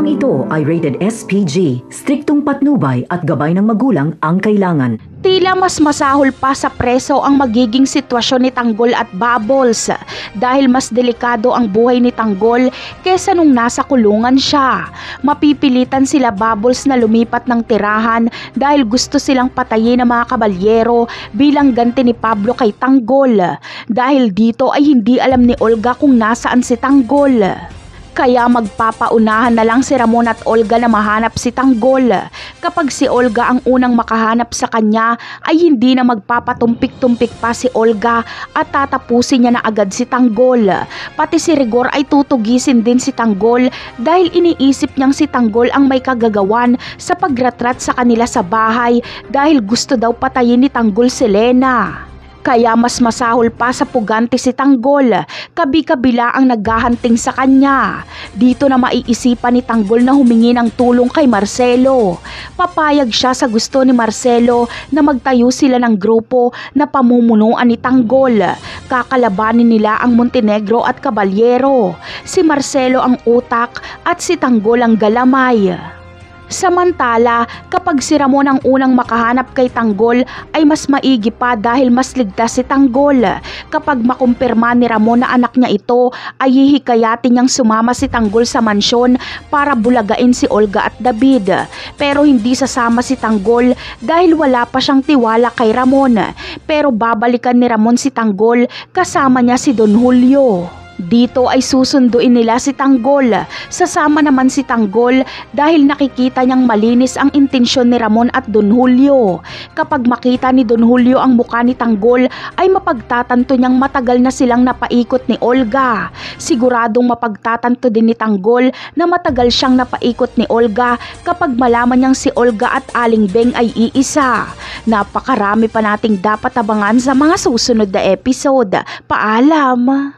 Programang ito ay rated SPG, striktong patnubay at gabay ng magulang ang kailangan. Tila mas masahol pa sa preso ang magiging sitwasyon ni Tanggol at Bubbles dahil mas delikado ang buhay ni Tanggol kesa nung nasa kulungan siya. Mapipilitan sila Bubbles na lumipat ng tirahan dahil gusto silang patayin ng mga kabalyero bilang ganti ni Pablo kay Tanggol. Dahil dito ay hindi alam ni Olga kung nasaan si Tanggol. Kaya magpapaunahan na lang si Ramon at Olga na mahanap si Tanggol. Kapag si Olga ang unang makahanap sa kanya ay hindi na magpapatumpik-tumpik pa si Olga at tatapusin niya na agad si Tanggol. Pati si Rigor ay tutugisin din si Tanggol dahil iniisip niyang si Tanggol ang may kagagawan sa pagratrat sa kanila sa bahay dahil gusto daw patayin ni Tanggol si Lena. Kaya mas masahol pa sa pugante si Tanggol, kabi-kabila ang naghahanting sa kanya. Dito na maiisipan ni Tanggol na humingi ng tulong kay Marcelo. Papayag siya sa gusto ni Marcelo na magtayo sila ng grupo na pamumunuan ni Tanggol. Kakalabanin nila ang Montenegro at Caballero. Si Marcelo ang utak at si Tanggol ang galamay. Samantala, kapag si Ramon ang unang makahanap kay Tanggol ay mas maigi pa dahil mas ligtas si Tanggol. Kapag makumpirma ni Ramon na anak niya ito, ay hihikayatin niyang sumama si Tanggol sa mansyon para bulagain si Olga at David. Pero hindi sasama si Tanggol dahil wala pa siyang tiwala kay Ramon. Pero babalikan ni Ramon si Tanggol kasama niya si Don Julio. Dito ay susunduin nila si Tanggol. Sasama naman si Tanggol dahil nakikita niyang malinis ang intensyon ni Ramon at Don Julio. Kapag makita ni Don Julio ang mukha ni Tanggol ay mapagtatanto niyang matagal na silang napaikot ni Olga. Siguradong mapagtatanto din ni Tanggol na matagal siyang napaikot ni Olga kapag malaman niyang si Olga at Aling Beng ay iisa. Napakarami pa nating dapat abangan sa mga susunod na episode. Paalam!